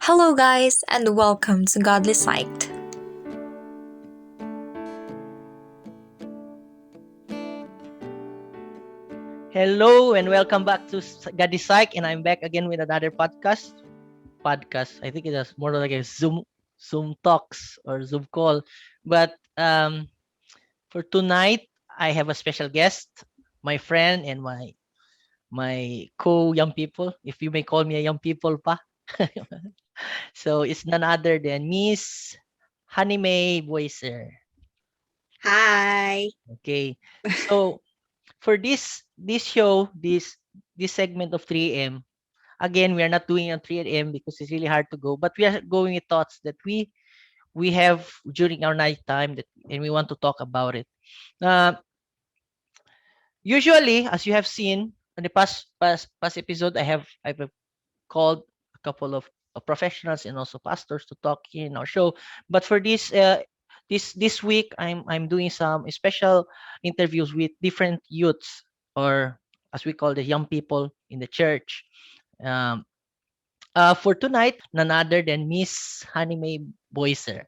Hello, guys, and welcome to Godly Sight. Hello and welcome back to Gadi Psych, and I'm back again with another podcast. I think it is more like a Zoom talks or Zoom call. But for tonight, I have a special guest, my friend and my co-young people, if you may call me a young people pa. So it's none other than Miss Honey Boiser. Hi. Okay. So for this show, this segment of 3 a.m. Again, we are not doing it on 3 a.m. because it's really hard to go, but we are going with thoughts that we have during our night time and we want to talk about it. Uh, Usually, as you have seen in the past episode, I've called a couple of professionals and also pastors to talk in our show. But for this week, I'm doing some special interviews with different youths, or as we call the young people in the church. Um, for tonight, none other than Miss Honey Boiser.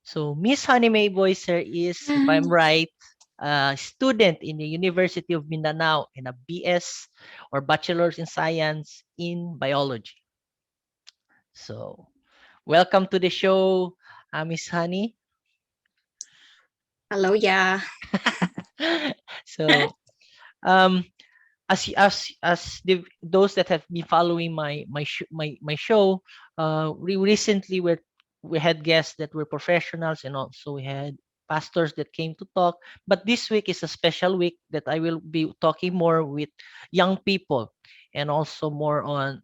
So Miss Honey Boiser is, if I'm right, a student in the University of Mindanao and a BS or Bachelor's in Science in Biology. So welcome to the show, Miss Honey. Hello, yeah. So um, those that have been following my show, we recently we had guests that were professionals, and also we had pastors that came to talk. But this week is a special week that I will be talking more with young people and also more on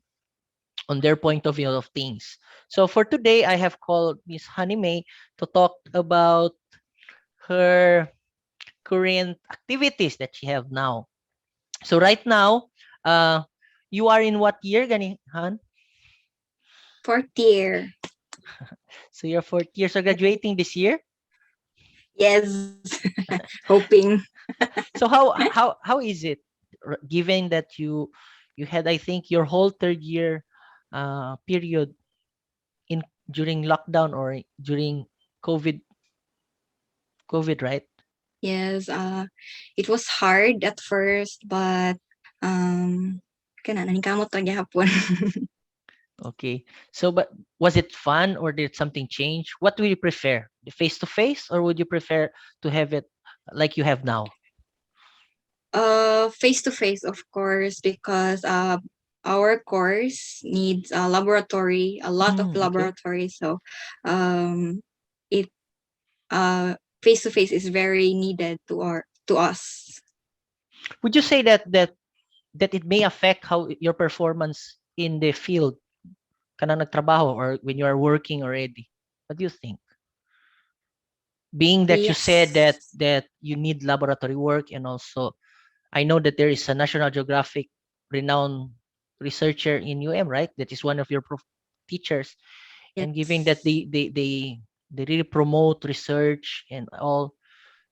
their point of view of things. So for today, I have called Miss Honey May to talk about her current activities that she have now. So right now, uh, you are in what year, gani, Han? Fourth year. So you're fourth year, so graduating this year. Yes. Hoping. So how is it, given that you had, I think, your whole third year period in during lockdown or during COVID COVID, right? Yes. It was hard at first, but um, kana nanikamot to gyapon. Okay. So, but was it fun or did something change? What do you prefer, the face to face, or would you prefer to have it like you have now? Face to face, of course, because our course needs a laboratory, a lot of Okay. laboratory. So, um, it face to face is very needed to us. Would you say that it may affect how your performance in the field kana nagtrabaho or when you are working already? What do you think? Being that you said Yes. that you need laboratory work, and also I know that there is a National Geographic renowned researcher in UM, right? That is one of your teachers. And given that Yes. they really promote research and all,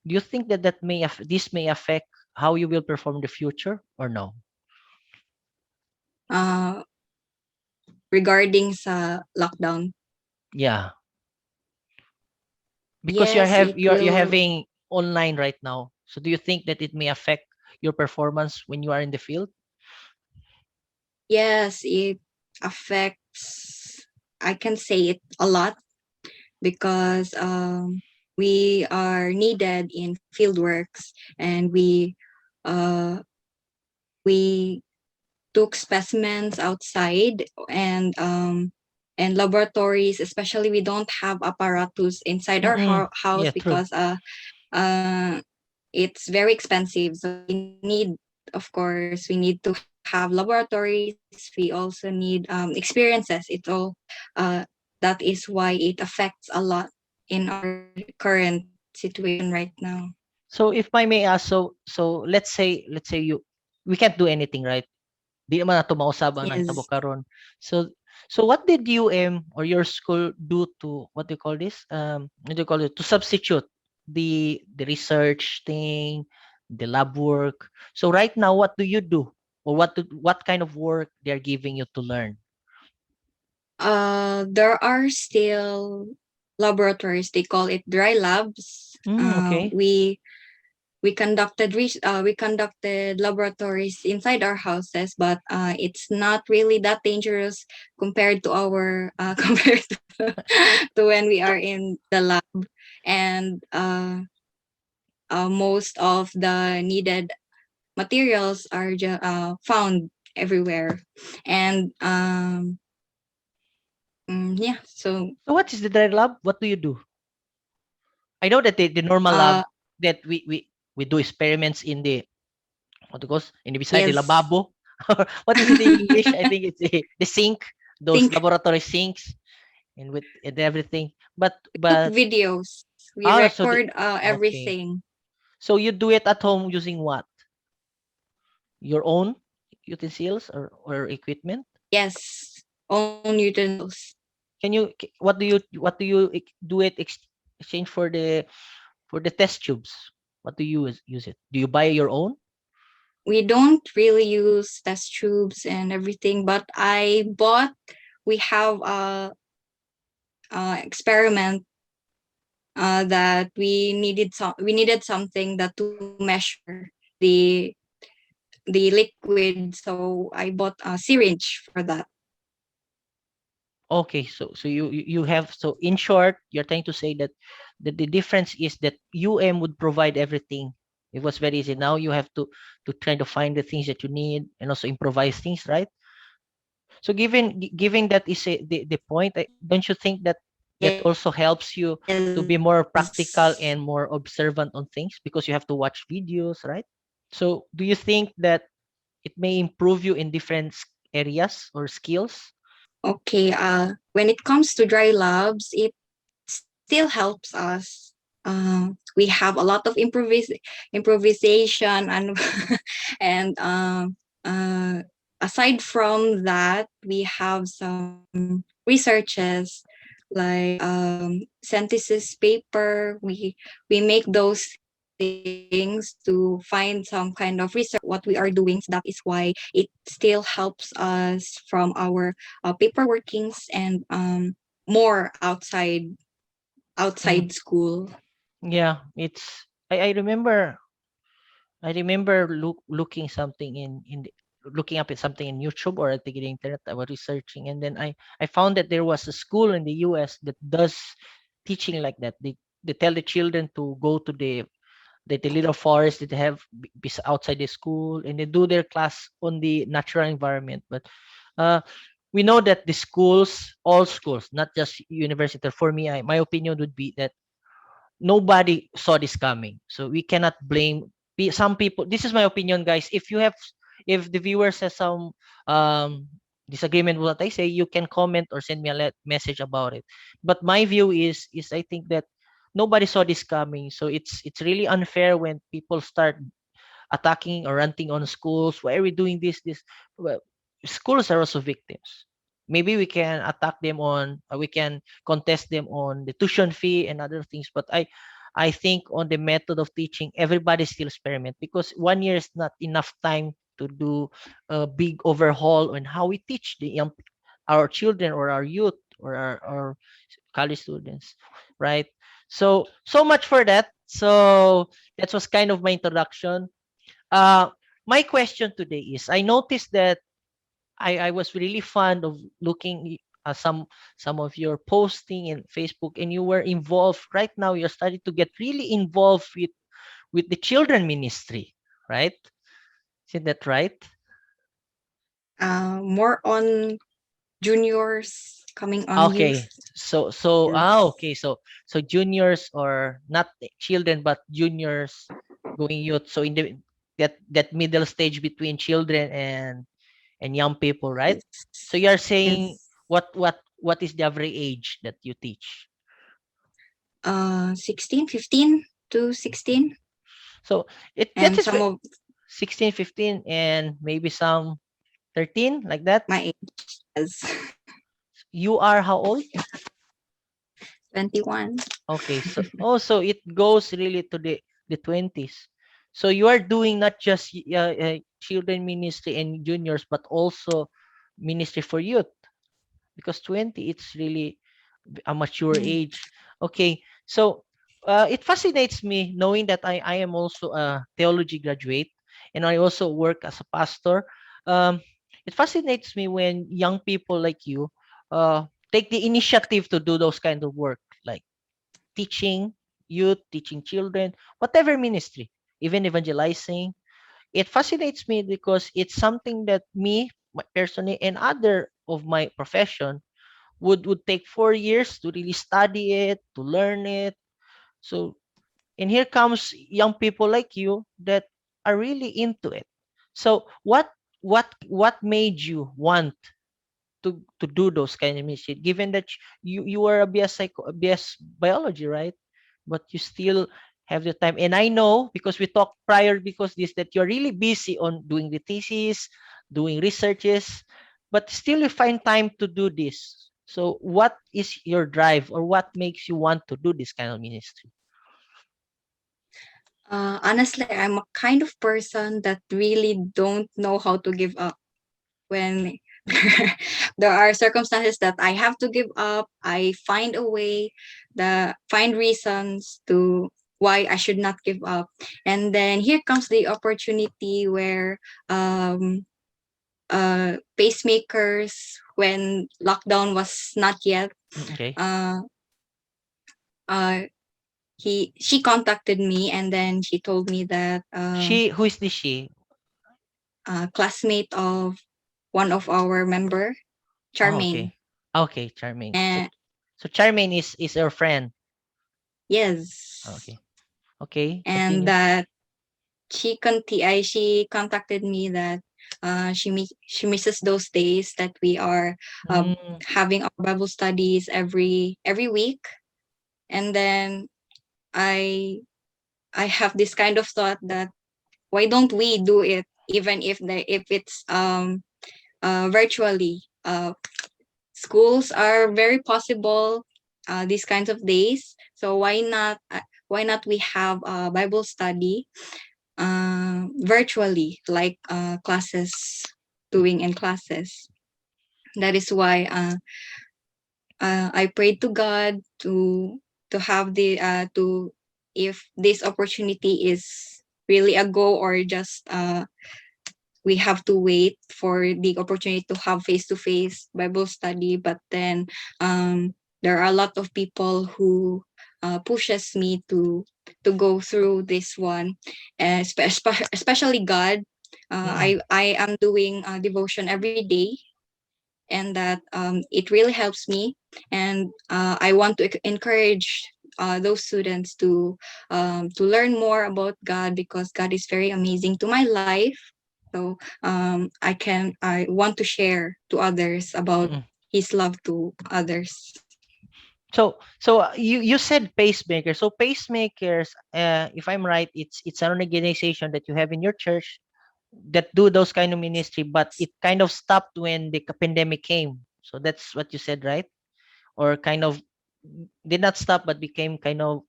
do you think that this may affect how you will perform in the future or no? Uh, Regarding sa lockdown, Yeah, because yes, it you're will. having online right now. So do you think that it may affect your performance when you are in the field? Yes, it affects. I can say it a lot because we are needed in field works, and uh, we took specimens outside, and laboratories. Especially, we don't have apparatus inside our Mm-mm. house Yeah, true. because uh it's very expensive. So we need, of course, we need to have laboratories. We also need experiences. It's all uh, that is why it affects a lot in our current situation right now. So if I may ask, so let's say we can't do anything, right? Di naman nato mausab ang Yes. nahitabo karon. So what did or your school do to, what do you call this? What do you call it? To substitute the research thing, the lab work. So right now, what do you do? Or what kind of work they're giving you to learn? there are still laboratories. They call it dry labs. Okay. We conducted laboratories inside our houses, but it's not really that dangerous compared to our compared to when we are in the lab. And most of the needed materials are found everywhere. And yeah, so So what is the dry lab? What do you do? I know that the normal lab uh that we do experiments in the what it goes in the beside the yes. lavabo. What is it in English? I think it's the sink, those Think laboratory sinks and with and everything. we took But videos. We ah so the record okay. everything. So you do it at home using what? Your own utensils or equipment? Yes, own utensils. What do you do it exchange for the test tubes? What do you use it? Do you buy your own? We don't really use test tubes and everything, but I bought. We have a experiment that we needed something that to measure the the liquid. So I bought a syringe for that. Okay, so you have so in short, you're trying to say that the difference is that UM would provide everything. It was very easy. Now you have to try to find the things that you need and also improvise things, right? So given that is the point, don't you think that that also helps you to be more Yes. practical and more observant on things because you have to watch videos, right? So do you think that it may improve you in different areas or skills? Okay. When it comes to dry labs, it still helps us. We have a lot of improvisation and and aside from that, we have some researches like synthesis paper. We make those things to find some kind of research what we are doing. So that is why it still helps us from our paper workings and more outside school. Yeah, it's I remember looking something looking up at something in YouTube or at the internet. I was researching, and then I found that there was a school in the U.S. that does teaching like that. They tell the children to go to the little forest that they have outside the school, and they do their class on the natural environment. But uh, we know that the schools, all schools, not just university. For me, my opinion would be that nobody saw this coming, so we cannot blame some people. This is my opinion, guys. If the viewers has some um disagreement with what I say, you can comment or send me a message about it. But my view is I think that nobody saw this coming, so it's really unfair when people start attacking or ranting on schools. Why are we doing this? Well, schools are also victims. Maybe we can attack them on, we can contest them on the tuition fee and other things. But I think on the method of teaching, everybody still experiment because 1 year is not enough time to do a big overhaul on how we teach our children or our youth or our college students, right? So much for that. So that was kind of my introduction. uh, my question today is, I noticed that I was really fond of looking some of your posting in Facebook, and you were involved. Right now, you're starting to get really involved with the children ministry, right? Isn't that right? More on juniors coming on youth. Okay. Okay. So juniors or not children but juniors going youth. So in the that middle stage between children and young people, right? Yes. So you are saying Yes. what is the average age that you teach? 16, 15 to 16. So it that And is some of 16, 15, and maybe some 13 like that. my age is You are how old? 21. Okay, so also it goes really to the 20s. So you are doing not just children ministry and juniors, but also ministry for youth. because 20 it's really a mature age. Okay, so it fascinates me knowing that I am also a theology graduate and I also work as a pastor. Um, it fascinates me when young people like you uh, take the initiative to do those kind of work, like teaching youth, teaching children, whatever ministry, even evangelizing. It fascinates me because it's something that me personally and other of my profession would take 4 years to really study it, to learn it. So, and here comes young people like you that are really into it. So, what made you want to do those kind of shit? Given that you are a BS biology, right? But you still have the time. And I know because we talked prior because this that you're really busy on doing the thesis, doing researches, but still you find time to do this. So what is your drive or what makes you want to do this kind of ministry? Honestly, I'm a kind of person that really don't know how to give up when there are circumstances that I have to give up. I find a way, the find reasons to why I should not give up. And then here comes the opportunity where pacemakers, when lockdown was not yet, Okay. uh, uh, she contacted me, and then she told me that Who is this she? classmate of one of our member, Oh, Charmaine. okay. Okay, Charmaine. So And Charmaine is your friend. yes, Okay. Okay, and continue. that she contacted me that she misses those days that we are uh, Mm, having our Bible studies every week. And then I I have this kind of thought that why don't we do it even if it's virtually. Schools are very possible these kinds of days, so why not we have a Bible study virtually, like classes, doing in classes. That is why I prayed to God to have the to if this opportunity is really a go, or just we have to wait for the opportunity to have face-to-face Bible study. But then there are a lot of people who pushes me to go through this one, especially God. mm-mm. I am doing devotion every day, and that it really helps me. And I want to encourage those students to learn more about God, because God is very amazing to my life. So I want to share to others about Mm-mm. His love to others. So you said pacemaker. So pacemakers, if I'm right, it's an organization that you have in your church that do those kind of ministry, but it kind of stopped when the pandemic came. So that's what you said, right? Or kind of did not stop, but became kind of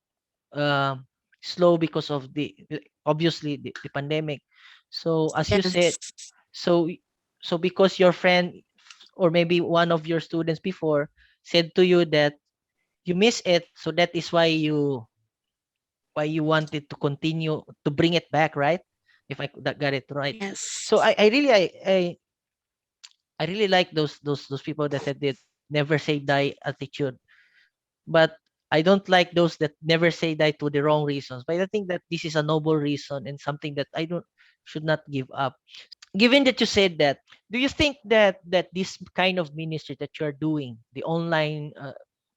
uh, slow because of obviously the pandemic. So as you said, Yes, so so because your friend or maybe one of your students before said to you that you miss it, so that is why you wanted to continue to bring it back, right? If I that got it right. So yes, I really like those people that had the never say die attitude, but I don't like those that never say die to the wrong reasons. But I think that this is a noble reason and something that I don't should not give up. Given that you said that, do you think that this kind of ministry that you are doing, the online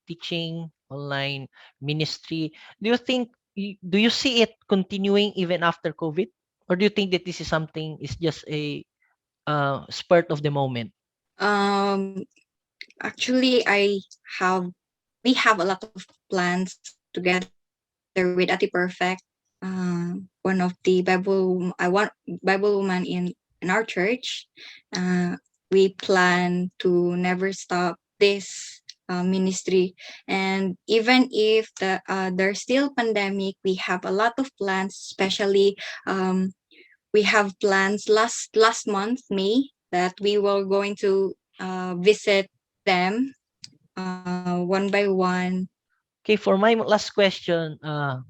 teaching, online ministry, do you think do you see it continuing even after COVID, or do you think that this is something is just a spurt of the moment? um actually have we have a lot of plans together with Ati Perfect, one of the Bible woman in our church. uh, we plan to never stop this ministry. And even if there's still pandemic, we have a lot of plans. Especially we have plans last month, May, that we were going to visit them one by one. Okay, for my last question,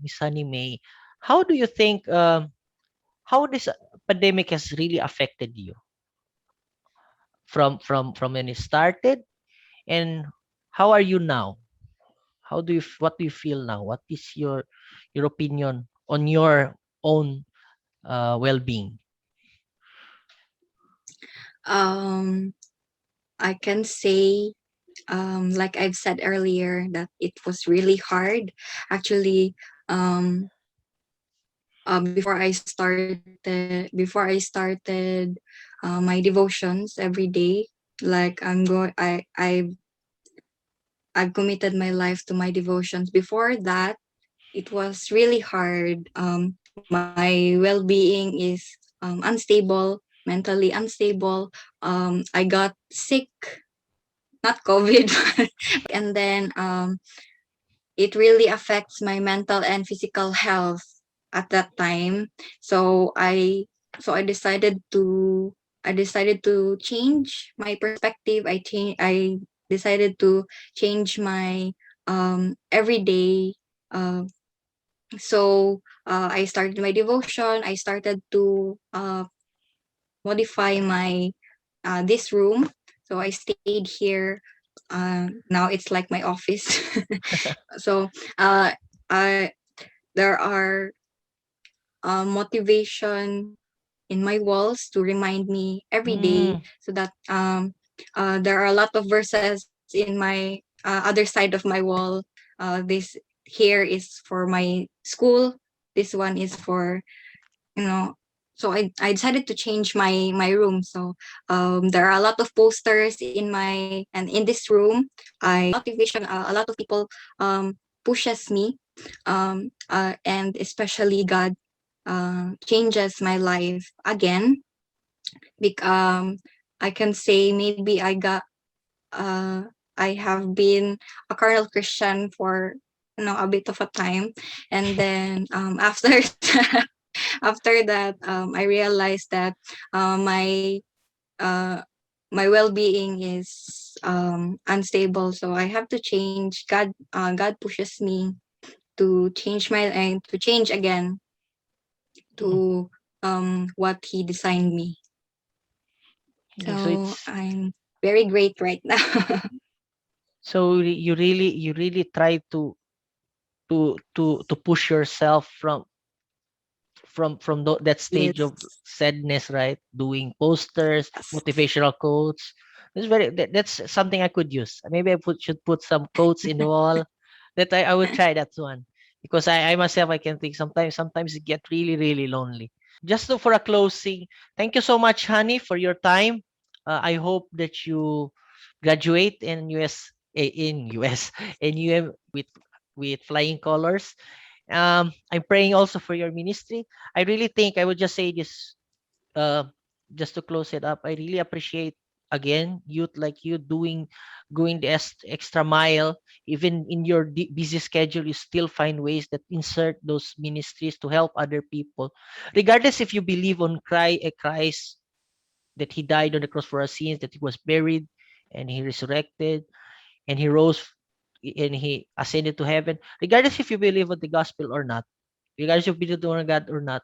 Miss Honey May, how do you think how this pandemic has really affected you from when it started, and how are you now? What do you feel now? What is your opinion on your own well-being? Um, I can say, like I've said earlier, that it was really hard. Actually, um, before I started my devotions every day, like I've committed my life to my devotions. Before that, it was really hard. My well-being is unstable, mentally unstable. I got sick, not COVID, and then it really affects my mental and physical health at that time. So I decided to change my perspective. I decided to change my everyday. I started my devotion. I started to modify my this room. So I stayed here. Now it's like my office. So uh, I there are motivation in my walls to remind me every day, Mm, so that there are a lot of verses in my other side of my wall. This here is for my school. This one is for, you know, so I decided to change my room. So there are a lot of posters in my and in this room. I motivation, a lot of people pushes me, and especially God changes my life again. I can say maybe uh, I have been a carnal Christian for, a bit of a time, and then after after that, I realized that my uh, my well-being is unstable, so I have to change. God pushes me to change to change again mm. to what He designed me. Okay, so So it's I'm very great right now. you really try to push yourself from that stage of Yes. sadness, right? Doing posters, Yes. motivational quotes. That's something I could use. Maybe should put some quotes in the wall. That I would try that one, because I myself, I can think sometimes it get really lonely. Just for a closing, thank you so much, Honey, for your time. I hope that you graduate in US in UM with flying colors. I'm praying also for your ministry. I really think I would just say this, uh, just to close it up. I really appreciate again youth like you going the extra mile, even in your busy schedule. You still find ways that insert those ministries to help other people, regardless if you believe on Christ, that he died on the cross for our sins, that he was buried and he resurrected and he rose and he ascended to heaven. Regardless if you believe on the gospel or not, regardless if you believe on God or not,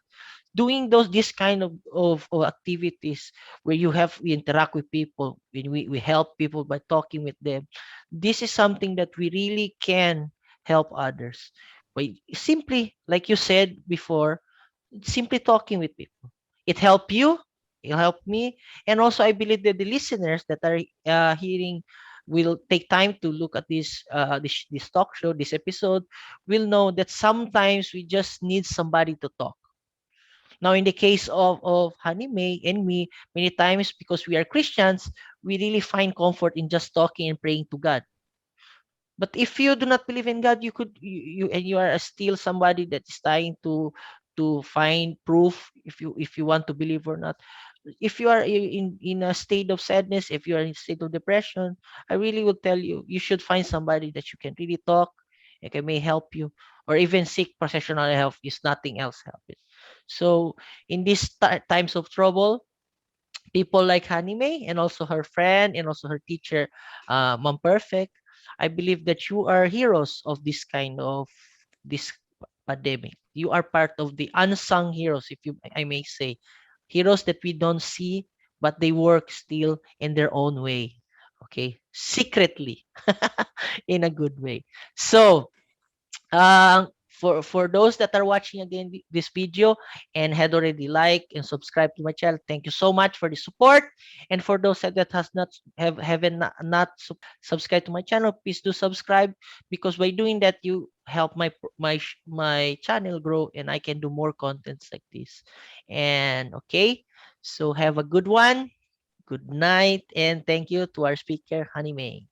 doing this kind of activities where we interact with people, when we help people by talking with them, this is something that we really can help others by simply, like you said before, simply talking with people. It helped you, it helped me, and also I believe that the listeners that are hearing will take time to look at this talk show, this episode, will know that sometimes we just need somebody to talk. Now, in the case of Honey May and me, many times because we are Christians, we really find comfort in just talking and praying to God. But if you do not believe in God, you are still somebody that is trying to find proof if you want to believe or not. If you are in a state of sadness, if you are in a state of depression, I really would tell you you should find somebody that you can really talk and can may help you, or even seek professional help if nothing else helps. So in these times of trouble, people like Hanime and also her friend and also her teacher, Mom Perfect, I believe that you are heroes of this kind of this pandemic. You are part of the unsung heroes, if you I may say, heroes that we don't see, but they work still in their own way. Okay, secretly, in a good way. So for those that are watching again this video and had already liked and subscribed to my channel, thank you so much for the support. And for those that has not haven't not subscribed to my channel, please do subscribe, because by doing that you help my channel grow and I can do more contents like this. And okay, so have a good one, good night, and thank you to our speaker, Honey May.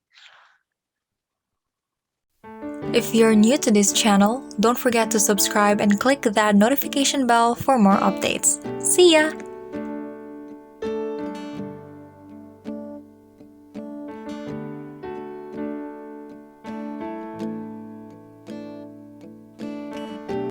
If you're new to this channel, don't forget to subscribe and click that notification bell for more updates. See ya!